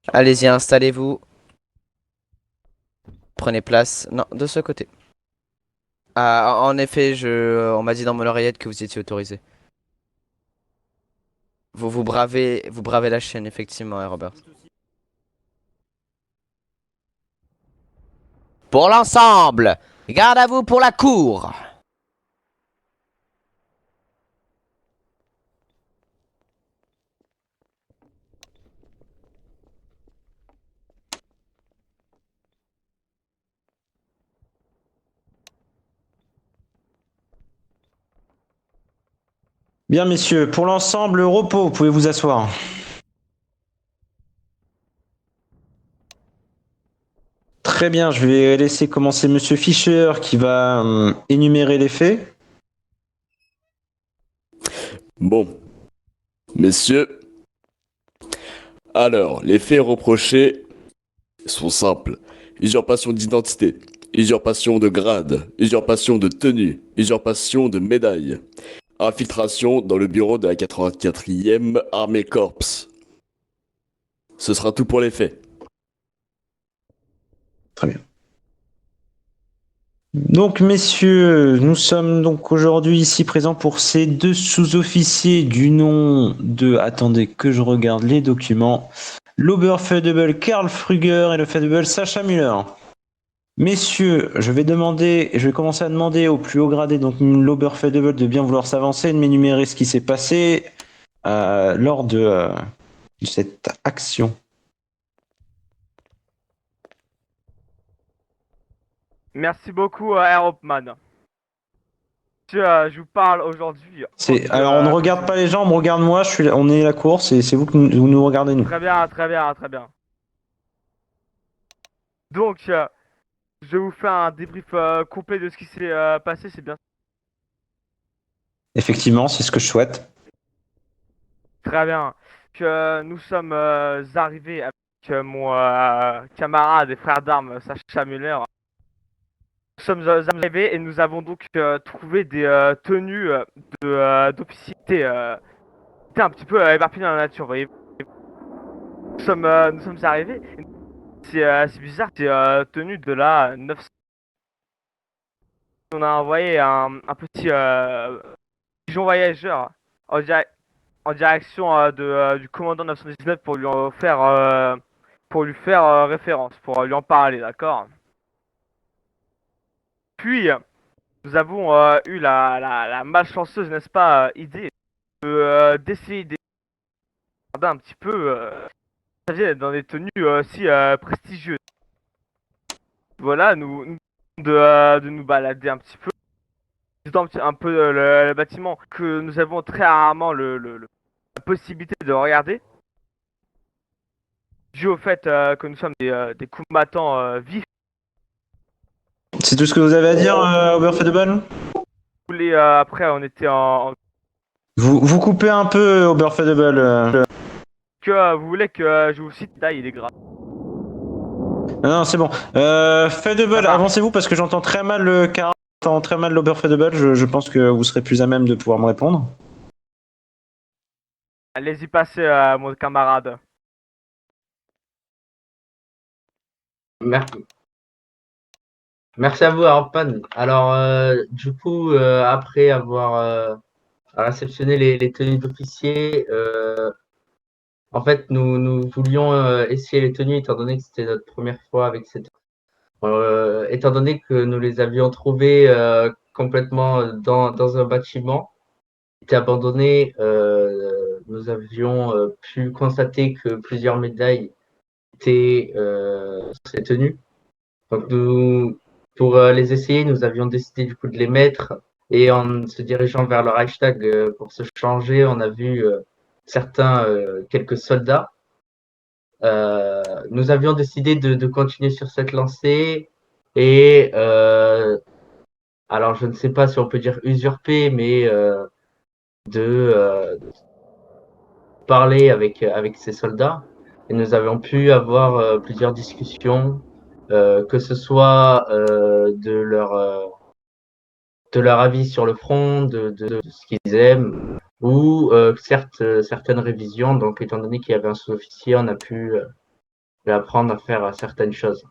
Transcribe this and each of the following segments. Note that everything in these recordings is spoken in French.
Allez-y, installez-vous. Prenez place. Non, de ce côté. Ah, en effet, on m'a dit dans mon oreillette que vous étiez autorisé. Vous bravez la chaîne, effectivement, hein, Robert. Pour l'ensemble, garde à vous pour la cour. Bien, messieurs, pour l'ensemble, repos, vous pouvez vous asseoir. Très bien, je vais laisser commencer Monsieur Fischer qui va énumérer les faits. Bon, messieurs, alors, les faits reprochés sont simples. Usurpation d'identité, usurpation de grade, usurpation de tenue, usurpation de médaille, infiltration dans le bureau de la 84e Armée Corps. Ce sera tout pour les faits. Très bien. Donc, messieurs, nous sommes donc aujourd'hui ici présents pour ces deux sous-officiers du nom de... Attendez que je regarde les documents. L'Oberfeldwebel Karl Früger et le Feldwebel Sacha Müller. Messieurs, je vais commencer à demander au plus haut gradé, donc l'Oberfeldwebel, de bien vouloir s'avancer et de m'énumérer ce qui s'est passé lors de cette action. Merci beaucoup, Air Hopman. Je vous parle aujourd'hui. Alors, on ne regarde pas les gens, on me regarde moi, on est la course et c'est vous que vous nous regardez nous. Très bien, très bien, très bien. Donc, je vous fais un débrief complet de ce qui s'est passé, c'est bien. Effectivement, c'est ce que je souhaite. Très bien. Que nous sommes arrivés avec mon camarade et frère d'armes, Sacha Müller. Nous sommes arrivés et nous avons donc trouvé des tenues d'officier qui étaient un petit peu éparpillées dans la nature, vous voyez. Nous sommes arrivés. C'est bizarre, c'est tenu de la 900. On a envoyé un petit pigeon voyageur en, en direction du commandant 919 pour lui faire référence, pour lui en parler, d'accord? Puis, nous avons eu la malchanceuse, n'est-ce pas, idée d'essayer de regarder un petit peu, ça vient dans des tenues si prestigieuses. Voilà, de nous balader un petit peu, visitant un peu le bâtiment que nous avons très rarement la possibilité de regarder, dû au fait que nous sommes des combattants vifs. C'est tout ce que vous avez à dire, Oberfeldwebel? Après, on était en Vous coupez un peu, Oberfeldwebel. vous voulez que je vous cite là, il est grave. Non, c'est bon. Feldwebel, avancez-vous parce que j'entends très mal le car, j'entends très mal l'Oberfeldwebel. Je pense que vous serez plus à même de pouvoir me répondre. Allez-y passer, mon camarade. Merci. Merci à vous, Arpan. Alors, du coup, après avoir réceptionné les tenues d'officier, en fait, nous voulions essayer les tenues étant donné que c'était notre première fois avec cette. Étant donné que nous les avions trouvées complètement dans un bâtiment qui était abandonné, nous avions pu constater que plusieurs médailles étaient sur ces tenues. Donc, pour les essayer, nous avions décidé du coup de les mettre et en se dirigeant vers le Reichstag pour se changer, on a vu quelques soldats. Nous avions décidé de continuer sur cette lancée et alors je ne sais pas si on peut dire usurper, mais de parler avec ces soldats. Et nous avions pu avoir plusieurs discussions, que ce soit de leur avis sur le front, de ce qu'ils aiment, ou certaines révisions. Donc, étant donné qu'il y avait un sous-officier, on a pu vais apprendre à faire certaines choses.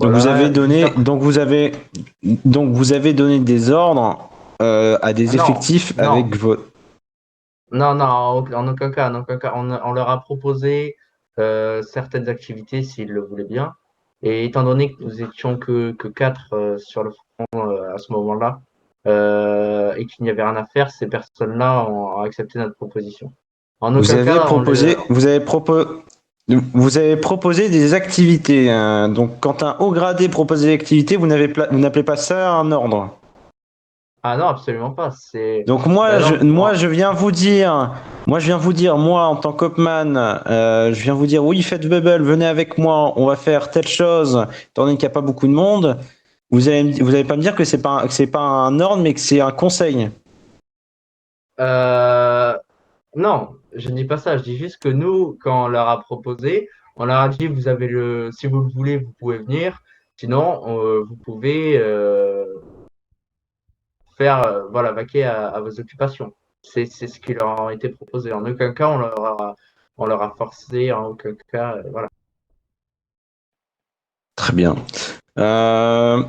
Donc vous Voilà, avez donné, juste après- donc vous avez donné des ordres à des Ah non, effectifs non, avec votre. non, non, en aucun cas, en aucun cas. On leur a proposé certaines activités s'ils le voulaient bien. Et étant donné que nous étions que quatre sur le front à ce moment-là, et qu'il n'y avait rien à faire, ces personnes-là ont accepté notre proposition. En Vous aucun avez cas, proposé, vous avez proposé des activités, hein. Donc quand un haut gradé propose des activités, vous n'appelez pas ça un ordre. Ah non, absolument pas. Donc Bah non, moi je viens vous dire, moi en tant qu'Hopman, je viens vous dire oui faites bubble, venez avec moi, on va faire telle chose, étant donné qu'il n'y a pas beaucoup de monde. Vous allez pas me dire que c'est pas un ordre, mais que c'est un conseil. Euh, non, je ne dis pas ça. Je dis juste que nous, quand on leur a proposé, on leur a dit, si vous le voulez, vous pouvez venir. Sinon, vous pouvez voilà, vaquer à vos occupations. C'est ce qui leur a été proposé. En aucun cas, on leur a forcé. En aucun cas, voilà. Très bien. Quand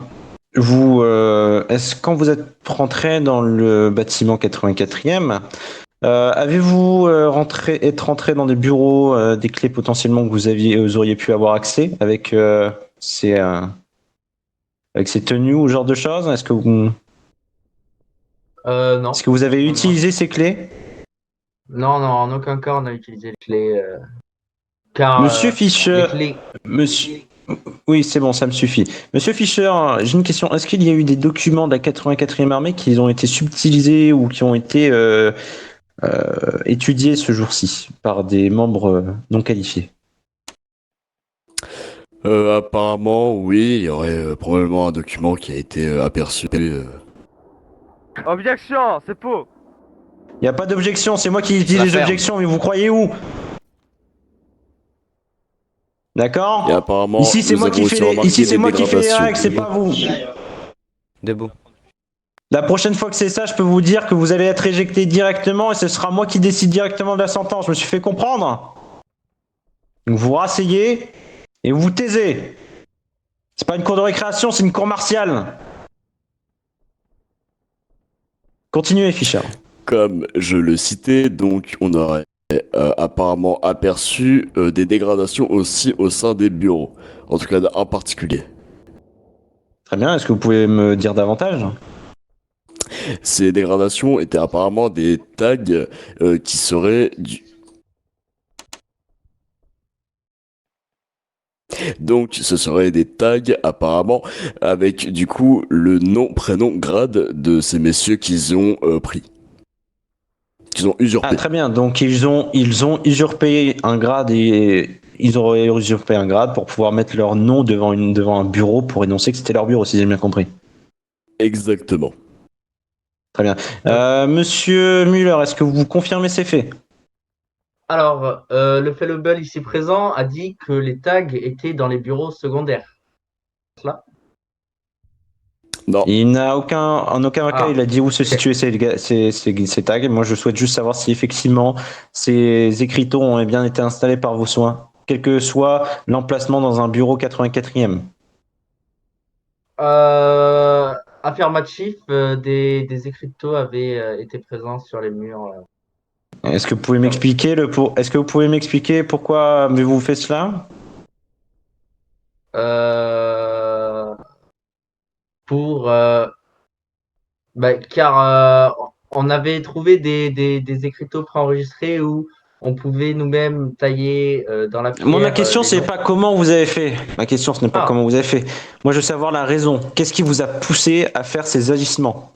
vous êtes rentré dans le bâtiment 84e, avez-vous être rentré dans des bureaux, des clés potentiellement que vous auriez pu avoir accès ces, euh, avec ces tenues ou ce genre de choses? Non. Est-ce que vous avez Non, utilisé ces clés? non, non, en aucun cas, on a utilisé les clés. Car Monsieur les Fischer, clés. monsieur, oui, c'est bon, ça me suffit. Monsieur Fischer, j'ai une question. Est-ce qu'il y a eu des documents de la 84e armée qui ont été subtilisés ou qui ont été étudiés ce jour-ci par des membres non qualifiés? Apparemment, oui, il y aurait probablement un document qui a été aperçu. Objection, c'est faux. Il n'y a pas d'objection, c'est moi qui dis La les ferme. objections, mais vous croyez où? D'accord? Et apparemment, Ici, c'est nous moi avons qui aussi fais remarqué ici, c'est des moi qui fais les dégradations. règles, c'est pas vous. Debout. La prochaine fois que c'est ça, je peux vous dire que vous allez être éjecté directement et ce sera moi qui décide directement de la sentence. Je me suis fait comprendre? Donc vous vous rasseyez et vous vous taisez. C'est pas une cour de récréation, c'est une cour martiale. Continuez, Fischer. Comme je le citais, donc on aurait apparemment aperçu des dégradations aussi au sein des bureaux, en tout cas en particulier. Très bien, est-ce que vous pouvez me dire davantage? Ces dégradations étaient apparemment des tags qui seraient donc ce seraient des tags apparemment avec du coup le nom, prénom, grade de ces messieurs qu'ils ont pris, qu'ils ont usurpé. Ah, très bien, donc ils ont usurpé un grade et ils auraient usurpé un grade pour pouvoir mettre leur nom devant un bureau pour énoncer que c'était leur bureau, si j'ai bien compris. Exactement. Très bien. Monsieur Muller, est-ce que vous confirmez ces faits? Alors, le Fellowbell ici présent a dit que les tags étaient dans les bureaux secondaires. Cela? Non. En aucun cas, Ah, il a dit où se ok. situaient ces tags. Moi, je souhaite juste savoir si effectivement ces écriteaux ont bien été installés par vos soins, quel que soit l'emplacement dans un bureau 84e. Affirmatif, des écriteaux avaient été présents sur les murs. Est-ce que vous pouvez m'expliquer pourquoi avez-vous fait cela? Euh, pour car on avait trouvé des écriteaux préenregistrés où on pouvait nous-mêmes tailler dans la Moi, ma pierre question, les c'est noms. pas comment vous avez fait. Ma question, ce n'est pas Ah, comment vous avez fait. Moi, je veux savoir la raison. Qu'est-ce qui vous a poussé à faire ces agissements?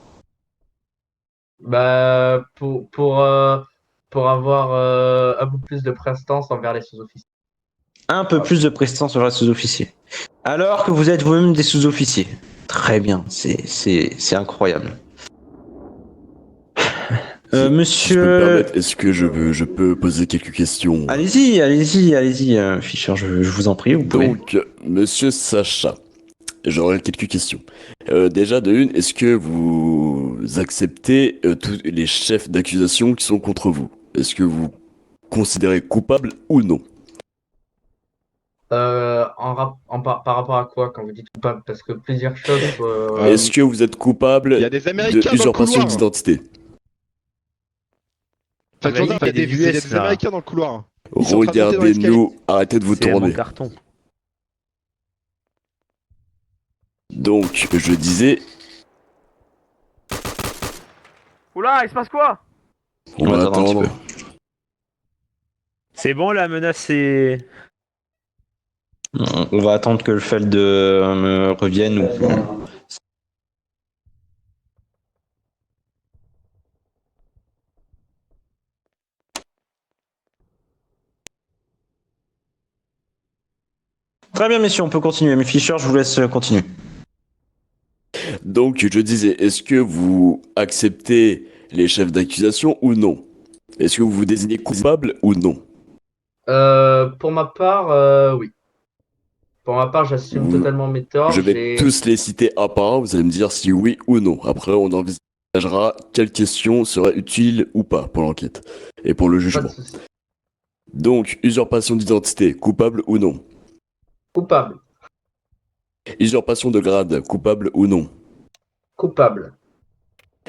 bah pour avoir un peu plus de prestance envers les sous-officiers. Un peu plus de prestance sur les sous-officiers. Alors que vous êtes vous-même des sous-officiers. Très bien, c'est incroyable. Si je peux me Monsieur... permettre, est-ce que je peux poser quelques questions? Allez-y, Fischer, je vous en prie, vous pouvez. Donc, monsieur Sacha, j'aurais quelques questions. Déjà, de une, est-ce que vous acceptez tous les chefs d'accusation qui sont contre vous? Est-ce que vous considérez coupable ou non? Par rapport à quoi quand vous dites coupable? Parce que plusieurs choses. Est-ce que vous êtes Il y coupable a des de Américains dans le usurpation couloir. d'identité? Enfin, Amérique, gendarme, il y a des il y a US des là. Américains dans le couloir. Ils sont en train de monter dans l'escalier. Regardez-nous, arrêtez de vous C'est mon tourner. carton. Donc, je disais, Oula, il se passe quoi? on va attendre un attendre. petit C'est bon, la menace est. On va attendre que le Feld revienne ou. Très bien, messieurs, on peut continuer. Mais Fischer, je vous laisse continuer. Donc, je disais, est-ce que vous acceptez les chefs d'accusation ou non? Est-ce que vous vous désignez coupable ou non? Pour ma part, oui. Pour ma part, j'assume Vous- totalement mes torts. Je vais tous les citer un par un, vous allez me dire si oui ou non. Après, on envisagera quelle question serait utile ou pas pour l'enquête et pour le Pas de jugement. souci. Donc, usurpation d'identité, coupable ou non? Coupable. Usurpation de grade, coupable ou non? Coupable.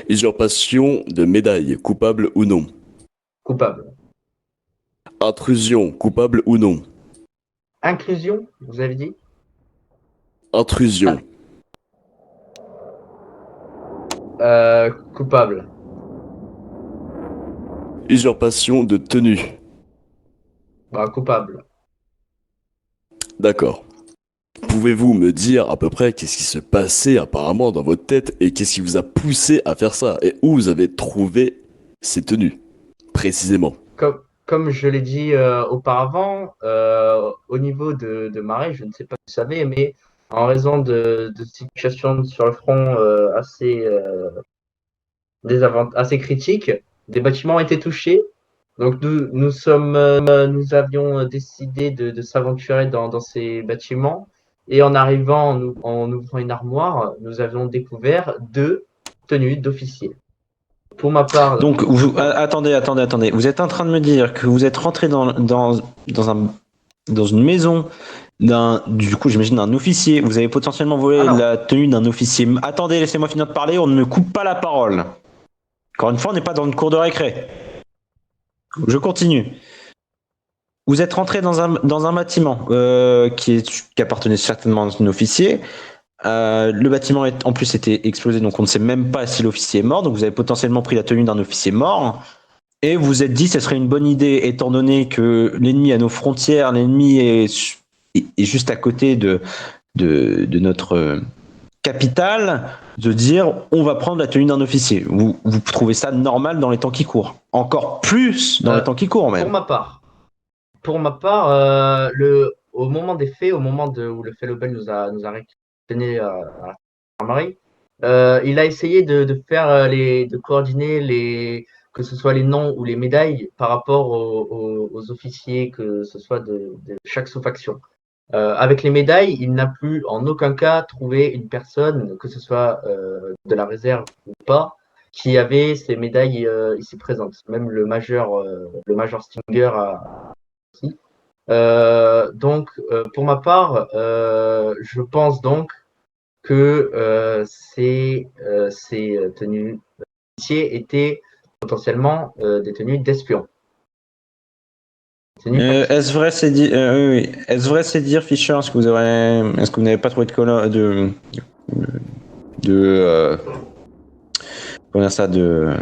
Usurpation de médaille, coupable ou non? Coupable. Intrusion, coupable ou non? Inclusion, vous avez dit? Intrusion, Coupable. usurpation de tenue. Bah, coupable. D'accord. Pouvez-vous me dire à peu près qu'est-ce qui se passait apparemment dans votre tête et qu'est-ce qui vous a poussé à faire ça et où vous avez trouvé ces tenues précisément? Comme je l'ai dit auparavant, au niveau de Marais, je ne sais pas si vous savez, mais en raison de situations sur le front assez critiques, des bâtiments ont été touchés. Donc nous avions décidé de s'aventurer dans ces bâtiments et en arrivant, en ouvrant une armoire, nous avions découvert 2 tenues d'officiers. Pour ma part, Donc, attendez. Vous êtes en train de me dire que vous êtes rentré dans une maison du coup, j'imagine d'un officier. Vous avez potentiellement volé Ah non. la tenue d'un officier. Attendez, laissez-moi finir de parler. On ne me coupe pas la parole. Encore une fois, on n'est pas dans une cour de récré. Je continue. Vous êtes rentré dans un bâtiment qui appartenait certainement à un officier. Le bâtiment en plus était explosé, donc on ne sait même pas si l'officier est mort. Donc vous avez potentiellement pris la tenue d'un officier mort. Et vous vous êtes dit, ce serait une bonne idée, étant donné que l'ennemi est à nos frontières, l'ennemi est juste à côté de notre capitale, de dire, on va prendre la tenue d'un officier. Vous trouvez ça normal dans les temps qui courent? Encore plus dans les temps qui courent, même. Pour ma part, au moment des faits, au moment où le Fellowbell nous a réquisitionné à la gendarmerie, il a essayé de faire de coordonner que ce soit les noms ou les médailles par rapport aux officiers, que ce soit de chaque sous-faction. Avec les médailles, il n'a pu en aucun cas trouvé une personne, que ce soit de la réserve ou pas, qui avait ces médailles ici présentes. Même le major Stinger aussi. Donc, pour ma part, je pense donc que ces tenues d'officiers étaient potentiellement des tenues d'espions. Est-ce vrai, c'est dire, oui. Est-ce vrai, c'est dire, Fischer, est-ce que vous n'avez pas trouvé comment dire ça, de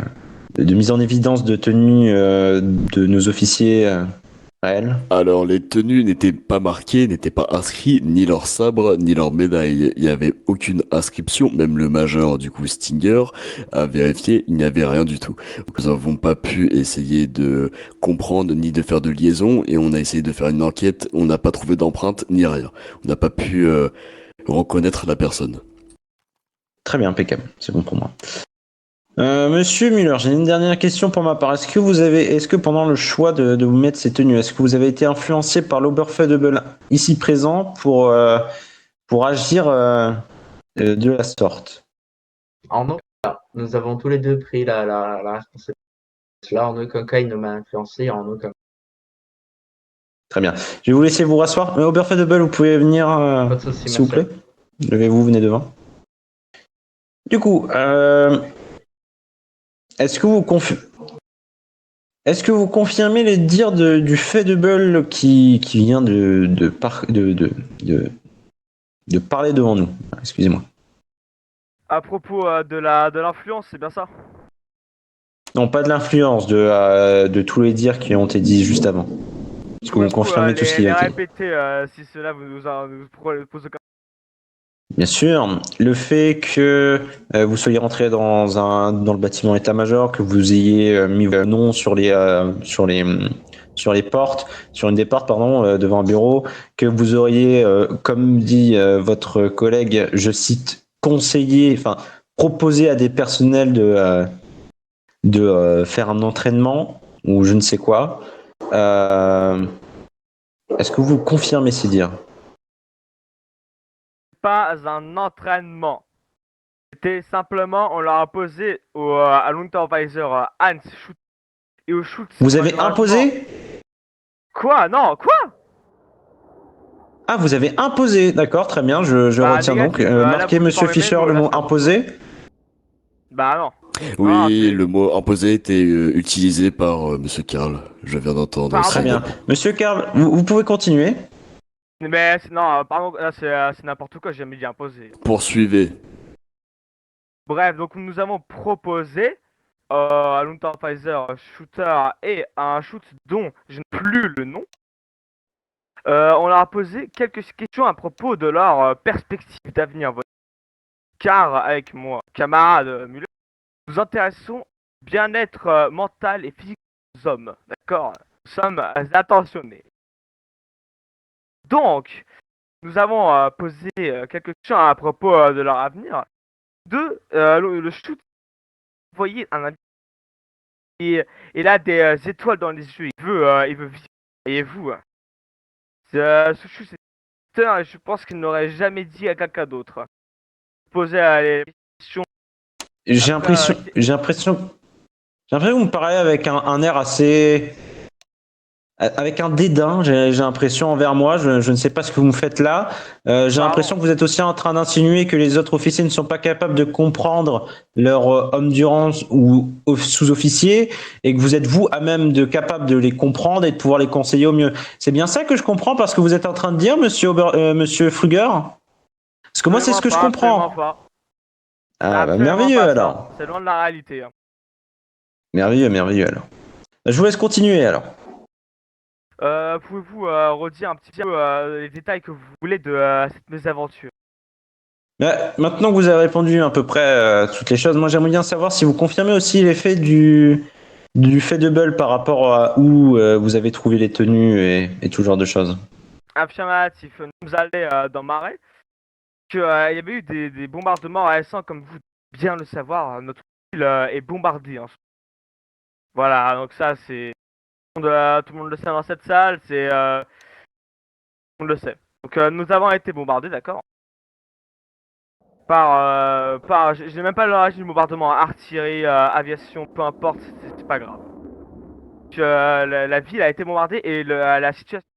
mise en évidence de tenue de nos officiers réels? Alors, les tenues n'étaient pas marquées, n'étaient pas inscrits, ni leur sabre, ni leur médaille. Il n'y avait aucune inscription, même le major, du coup, Stinger, a vérifié, il n'y avait rien du tout. Nous n'avons pas pu essayer de comprendre, ni de faire de liaison, et on a essayé de faire une enquête, on n'a pas trouvé d'empreinte, ni rien. On n'a pas pu reconnaître la personne. Très bien, impeccable, c'est bon pour moi. Monsieur Muller, j'ai une dernière question pour ma part. Est-ce que pendant le choix de vous mettre ces tenues, est-ce que vous avez été influencé par l'Oberfeudebel ici présent pour agir de la sorte? En aucun cas, nous avons tous les deux pris la responsabilité. Là, en aucun cas, il ne m'a influencé, en aucun cas. Très bien. Je vais vous laisser vous rasseoir. Oberfeudebel, vous pouvez venir, Pas de souci, s'il vous merci. plaît. Levez-vous, venez devant. Du coup, est-ce que vous confirmez les dires du Feudebel qui vient de parler devant nous? Excusez-moi. À propos de l'influence, c'est bien ça? Non, pas de l'influence, de tous les dires qui ont été dits juste avant. Est-ce que vous confirmez tout ce qui les a été? répéter si cela vous pose aucun. Bien sûr, le fait que vous soyez rentré dans le bâtiment état-major, que vous ayez mis vos noms sur les portes, sur une des portes, pardon, devant un bureau, que vous auriez, comme dit votre collègue, je cite, proposé à des personnels de faire un entraînement ou je ne sais quoi. Est-ce que vous confirmez ces dires? Pas un entraînement. C'était simplement, on leur a posé à l'Unterweiser Hans Schutz et au Schutz. Vous avez imposé? Quoi? Non, quoi? Ah, vous avez imposé, d'accord, très bien, je Bah, retiens donc. négatif, là, Marquez, vous monsieur formez Fischer, même, le là, mot c'est n'importe imposé. Bah non. Oui, Ah, c'est- le mot imposé était utilisé par Monsieur Karl. Je viens d'entendre. Pardon. Très bien. Monsieur Karl, vous pouvez continuer. Mais non, pardon, là c'est n'importe quoi, j'ai jamais dit imposer. Poursuivez. Bref, donc nous avons proposé à l'Unterweiser Shooter et à un shoot dont je n'ai plus le nom. On leur a posé quelques questions à propos de leur perspective d'avenir. Car avec mon camarade Muller, nous intéressons au bien-être mental et physique des hommes. D'accord? Nous sommes attentionnés. Donc, nous avons posé quelques questions à propos de leur avenir. Le shoot, vous voyez un indice. Il a des étoiles dans les yeux. Il veut vivre. Voyez-vous. Ce shoot, c'est un, je pense qu'il n'aurait jamais dit à quelqu'un d'autre. Poser les questions. J'ai Après, l'impression que vous me parlez avec un air assez. Avec un dédain, j'ai l'impression envers moi, je ne sais pas ce que vous me faites là. J'ai Pardon. l'impression que vous êtes aussi en train d'insinuer que les autres officiers ne sont pas capables de comprendre leur homme durance ou sous-officier et que vous êtes vous à même capable de les comprendre et de pouvoir les conseiller au mieux. C'est bien ça que je comprends parce que vous êtes en train de dire, monsieur Fruger? Parce que moi, c'est ce que je comprends. Pas. Ah, bah, Absolument merveilleux pas ça. alors. C'est loin de la réalité. Hein. Merveilleux alors. Je vous laisse continuer alors. Pouvez-vous redire un petit peu les détails que vous voulez de cette mésaventure? Maintenant que vous avez répondu à peu près toutes les choses, moi j'aimerais bien savoir si vous confirmez aussi l'effet du Feudebel par rapport à où vous avez trouvé les tenues et tout genre de choses. Affirmatif. Nous sommes allés dans Marais. Il y avait eu des bombardements récents, comme vous bien le savoir. Notre ville est bombardée. Hein. Voilà, donc ça c'est. Tout le monde le sait dans cette salle, tout le monde le sait. Donc nous avons été bombardés, d'accord? Je n'ai même pas l'origine du bombardement, artillerie, aviation, peu importe, c'est pas grave. Donc, la ville a été bombardée et la situation.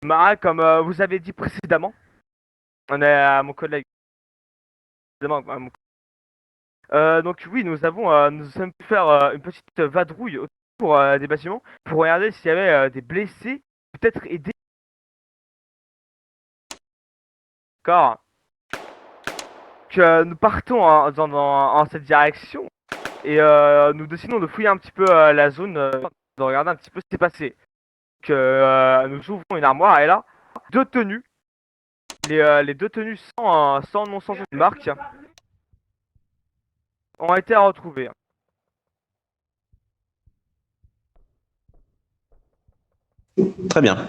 Marais, comme vous avez dit précédemment, on est à mon collègue. Donc oui, nous sommes pu faire une petite vadrouille autour des bâtiments pour regarder s'il y avait des blessés, peut-être aider. D'accord. Que nous partons en cette direction et nous décidons de fouiller un petit peu la zone, de regarder un petit peu ce qui s'est passé. Nous ouvrons une armoire et là, deux tenues, les deux tenues sans nom, sans marque, ont été retrouvées. Très bien.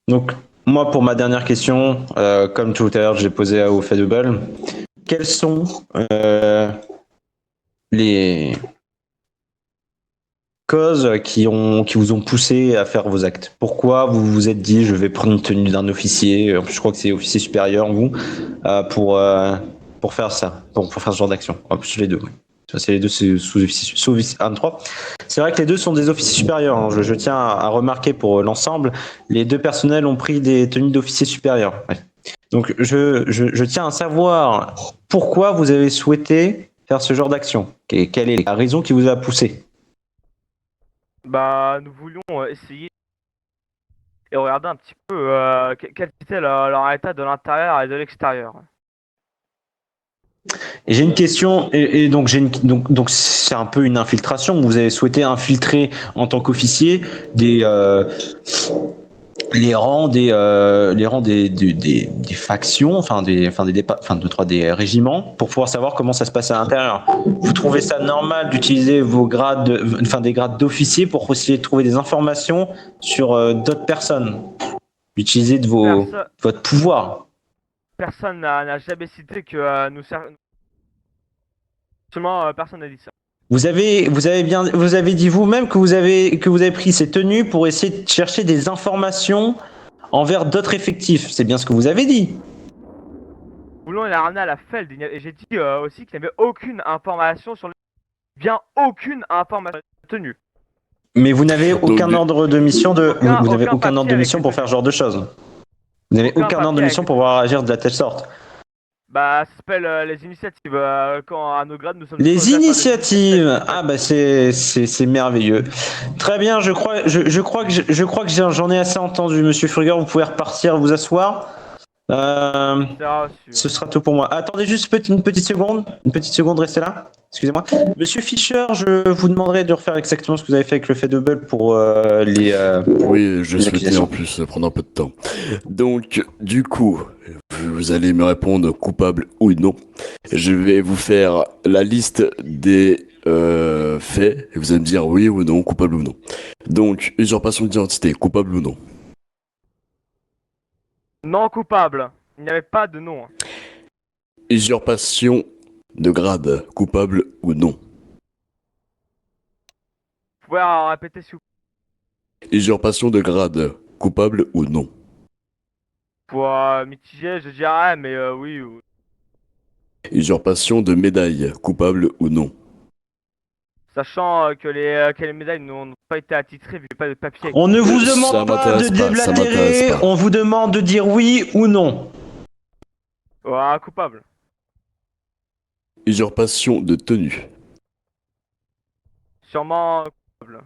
Donc moi pour ma dernière question, comme tout à l'heure je l'ai posée au Feudebel, quelles sont les causes qui vous ont poussé à faire vos actes? Pourquoi vous vous êtes dit je vais prendre une tenue d'un officier, en plus je crois que c'est officier supérieur vous, pour faire ça, pour faire ce genre d'action? En plus les deux, oui. Ça, c'est les deux sous-officiers 1, 3. C'est vrai que les deux sont des officiers supérieurs. Hein. Je tiens à remarquer pour l'ensemble, les deux personnels ont pris des tenues d'officiers supérieurs. Ouais. Donc, je tiens à savoir pourquoi vous avez souhaité faire ce genre d'action. Quelle est la raison qui vous a poussé? Bah, nous voulions essayer et regarder un petit peu quel était leur état de l'intérieur et de l'extérieur. Et j'ai une question, et donc donc c'est un peu une infiltration. Vous avez souhaité infiltrer en tant qu'officier les rangs des factions, des régiments, pour pouvoir savoir comment ça se passe à l'intérieur. Vous trouvez ça normal d'utiliser vos grades, des grades d'officier pour essayer de trouver des informations sur d'autres personnes, d'utiliser votre pouvoir. Personne n'a jamais cité que seulement personne n'a dit ça. Vous avez dit vous-même que vous avez pris ces tenues pour essayer de chercher des informations envers d'autres effectifs. C'est bien ce que vous avez dit. Nous voulons la ramener à la Feld et j'ai dit aussi qu'il n'y avait aucune information sur bien aucune information tenue. Mais vous n'avez aucun ordre de mission aucun ordre de mission pour faire ce genre de choses. Vous n'avez aucun ordre de mission pour pouvoir agir de la telle sorte. Bah, ça s'appelle les initiatives. Quand à nos grades, nous sommes. Les initiatives. Ah bah c'est merveilleux. Très bien. Je crois que j'en ai assez entendu, Monsieur Fruger. Vous pouvez repartir, vous asseoir. Ce sera tout pour moi. Attendez juste une petite seconde. Une petite seconde, restez là. Excusez-moi. Monsieur Fischer, je vous demanderai de refaire exactement ce que vous avez fait avec le fait de Bull pour les. Oui, je souhaitais en plus prendre un peu de temps. Donc, du coup, vous allez me répondre coupable ou non. Je vais vous faire la liste des faits et vous allez me dire oui ou non, coupable ou non. Donc, usurpation d'identité, coupable ou non. Non coupable. Il n'y avait pas de nom. Usurpation de grade, coupable ou non. Vous pouvez répéter s'il vous plaît. Usurpation de grade, coupable ou non. Pour mitiger, je dirais, mais oui. Usurpation de médaille, coupable ou non. Sachant que les médailles n'ont pas été attitrées vu qu'il n'y a pas de papier. On ne vous Ça demande pas m'intéresse de pas, ça m'intéresse déblatérer. pas. On vous demande de dire oui ou non. Ouais, coupable. Usurpation de tenue. Sûrement coupable.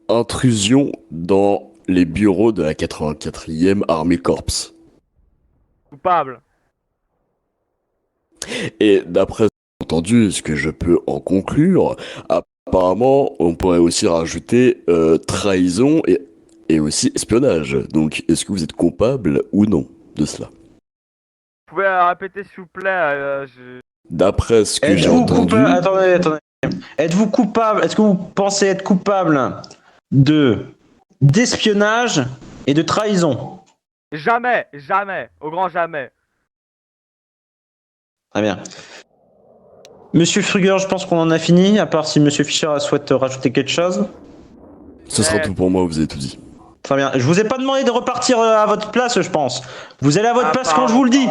Intrusion dans les bureaux de la 84e Armée Corps. Coupable. Et d'après entendu, ce que je peux en conclure, apparemment, on pourrait aussi rajouter trahison et aussi espionnage. Donc, est-ce que vous êtes coupable ou non de cela? Vous pouvez répéter s'il vous plaît. D'après ce que j'ai Êtes-vous entendu, coupable? Attendez. Êtes-vous coupable? Est-ce que vous pensez être coupable d'espionnage et de trahison? Jamais, au grand jamais. Très bien. Monsieur Fruger, je pense qu'on en a fini, à part si Monsieur Fischer souhaite rajouter quelque chose. ce sera tout pour moi, vous avez tout dit. Très bien. Je vous ai pas demandé de repartir à votre place, je pense. Vous allez à votre place quand je vous le dis.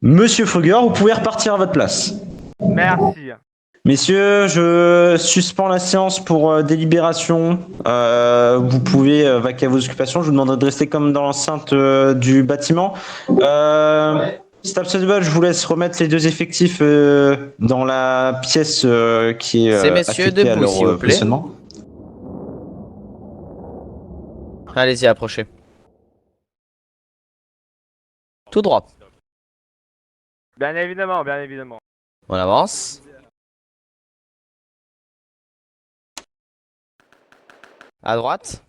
Monsieur Fruger, vous pouvez repartir à votre place. Merci. Messieurs, je suspends la séance pour délibération. Vous pouvez vaquer à vos occupations. Je vous demanderai de rester comme dans l'enceinte du bâtiment. Staff Sudbury, je vous laisse remettre les deux effectifs dans la pièce qui est Ces messieurs affectée à debout, leur s'il vous plaît. positionnement. Allez-y, approchez. Tout droit. Bien évidemment, bien évidemment. On avance. À droite.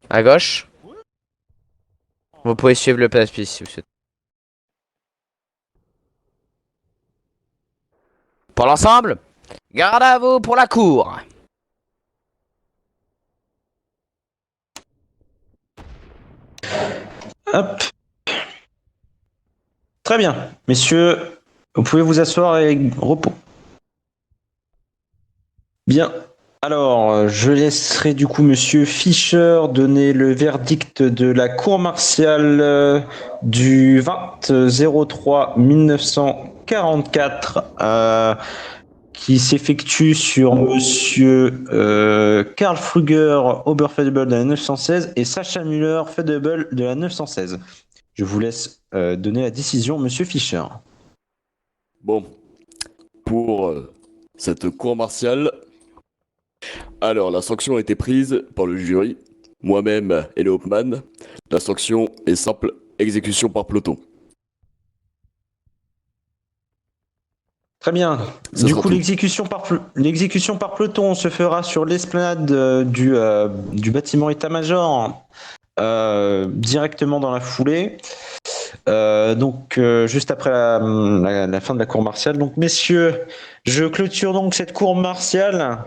À gauche. Vous pouvez suivre le papier si vous souhaitez. Pour l'ensemble, garde à vous pour la cour. Hop. Très bien. Messieurs, Vous pouvez vous asseoir et repos. Bien. Alors, je laisserai du coup Monsieur Fischer donner le verdict de la cour martiale du 20-03-1944 qui s'effectue sur Monsieur Karl Fruger, Oberfeudebel de la 916 et Sacha Müller, Feudebel de la 916. Je vous laisse donner la décision, Monsieur Fischer. Bon, pour cette cour martiale, alors la sanction a été prise par le jury, moi-même et le Hopman. La sanction est simple, exécution par peloton. Très bien. Ça Du sera coup, tout. l'exécution par peloton se fera sur l'esplanade du bâtiment état-major directement dans la foulée. Juste après la fin de la cour martiale. Donc, messieurs, je clôture donc cette cour martiale.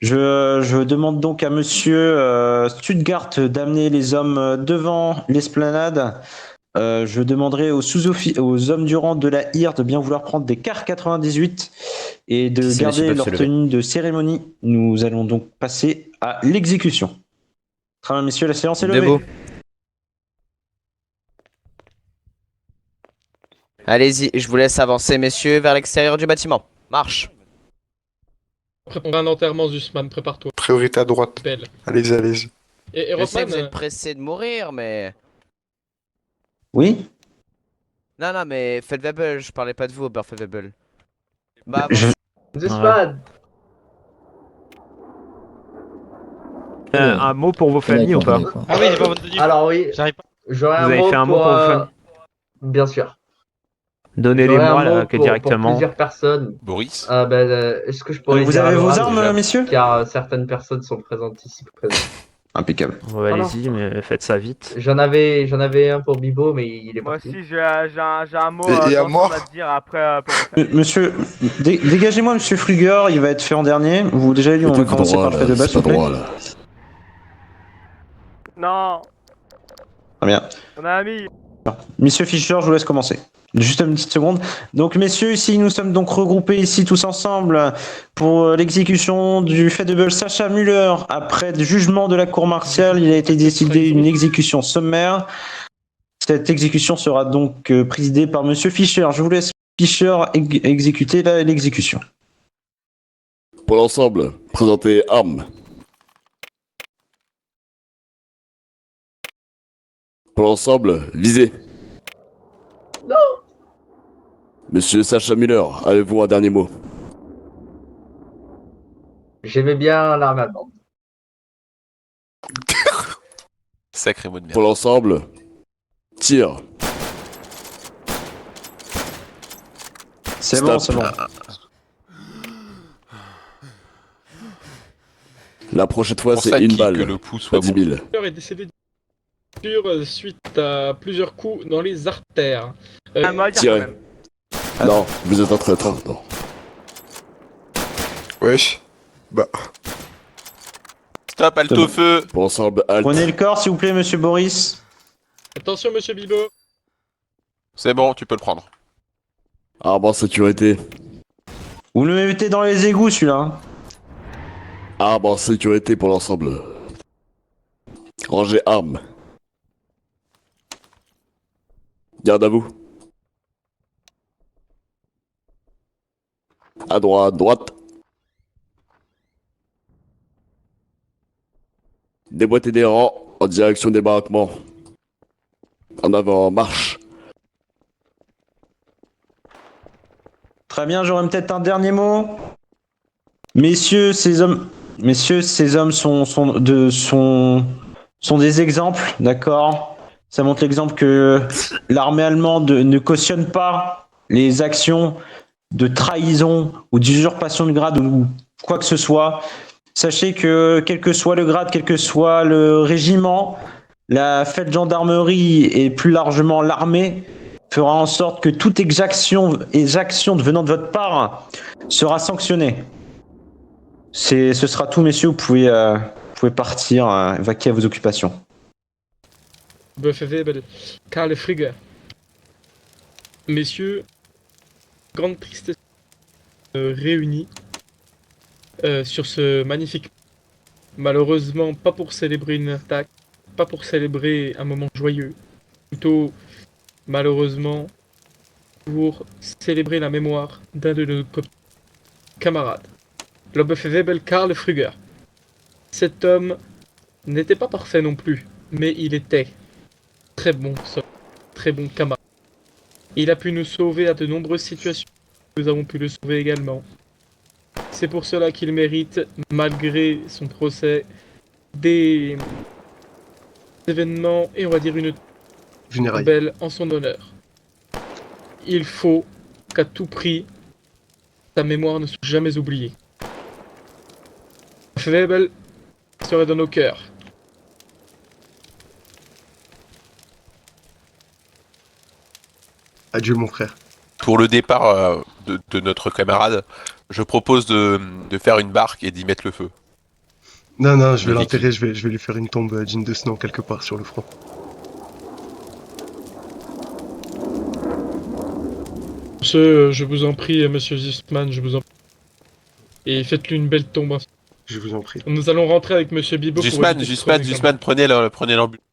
Je demande donc à monsieur Stuttgart d'amener les hommes devant l'esplanade. Je demanderai aux hommes du rang de la HIR de bien vouloir prendre des CAR 98 et de Si ces messieurs garder peuvent leur se lever. tenue de cérémonie. Nous allons donc passer à l'exécution. Très bien, messieurs, la séance est levée. Debout. Allez-y, je vous laisse avancer, messieurs, vers l'extérieur du bâtiment. Marche. Prépare un enterrement, Zussman, prépare-toi. Priorité à droite. Belle. Allez-y, allez-y. Et Je sais que vous Rothman, êtes pressés de mourir, mais... Oui. Non, non, mais Feldwebel, je parlais pas de vous, Oberfeudebel. Bah, Je- Zussman, Un mot pour vos familles ou pas? Ah oui, il est pas entendu. alors oui, J'arrive pas. j'aurais Vous un avez mot fait un mot pour... pour vos familles? Bien sûr. Donnez-les-moi J'aurais un là, mot que pour directement. plusieurs personnes. Boris. Est-ce que je pourrais Vous dire avez à vos l'oral armes, déjà messieurs? Car certaines personnes sont présentes ici présentes. Impeccable. Ouais, allez-y, mais faites ça vite. J'en avais un pour Bibo, mais il est Moi parti. aussi, j'ai un mot Et à d'ensemble moi à te dire après pour vos familles. Monsieur, dégagez-moi Monsieur Fruger, il va être fait en dernier. Vous déjà dit, on va commencer par le fait de base, c'est s'il pas vous plaît. droit là. Non, Très bien. on a un ami. Monsieur Fischer, je vous laisse commencer. Juste une petite seconde. Donc, messieurs, ici, nous sommes donc regroupés ici tous ensemble pour l'exécution du Feudebel Sacha Müller. Après le jugement de la cour martiale, il a été décidé une exécution sommaire. Cette exécution sera donc présidée par Monsieur Fischer. Je vous laisse, Fischer, exécuter l'exécution. Pour l'ensemble, présentez armes. Pour l'ensemble, visez. Non. Monsieur Sacha Miller, avez-vous un dernier mot? J'aimais bien l'arme allemande. Sacré mot de merde. Pour l'ensemble, tire. C'est bon, Stop. c'est bon. La prochaine fois, Pour c'est ça, une qui balle, que le pouce pas soit 10 bon. 000. est décédé suite à plusieurs coups dans les artères. Un mot à dire quand Tirez. même. Non, vous êtes un traître, non. Wesh. Stop, halte au feu. Pour l'ensemble, halte. Prenez le corps, s'il vous plaît, Monsieur Boris. Attention, monsieur Bibo. C'est bon, tu peux le prendre. Arbre en sécurité. Vous le mettez dans les égouts, celui-là. Arbre en sécurité pour l'ensemble. Rangez armes. Garde à vous. À droite. Déboîtez des rangs en direction des baraquements. En avant, marche. Très bien, j'aurais peut-être un dernier mot. Messieurs, ces hommes sont des exemples, d'accord? Ça montre l'exemple que l'armée allemande ne cautionne pas les actions de trahison ou d'usurpation de grade ou quoi que ce soit. Sachez que quel que soit le grade, quel que soit le régiment, la Feldgendarmerie et plus largement l'armée fera en sorte que toute exaction venant de votre part sera sanctionnée. Ce sera tout, messieurs. Vous pouvez partir, vaquer à vos occupations. Befevel, Karl Frigger. Messieurs, grande tristesse réunis sur ce magnifique. Malheureusement, pas pour célébrer une attaque, pas pour célébrer un moment joyeux, plutôt malheureusement pour célébrer la mémoire d'un de nos camarades, l'Oberfevel Karl Früger. Cet homme n'était pas parfait non plus, mais il était très bon, très bon camarade. Il a pu nous sauver à de nombreuses situations. Nous avons pu le sauver également. C'est pour cela qu'il mérite, malgré son procès, des événements et on va dire une belle en son honneur. Il faut qu'à tout prix, sa mémoire ne soit jamais oubliée. Febel serait dans nos cœurs. Adieu mon frère. Pour le départ de notre camarade, je propose de faire une barque et d'y mettre le feu. Non, je vais Le l'enterrer, je vais lui faire une tombe digne de ce nom quelque part sur le front. Je vous en prie, monsieur Zisman, je vous en prie. Et faites-lui une belle tombe. Je vous en prie. Nous allons rentrer avec monsieur Bibo. Jusman, prenez l'ambulance.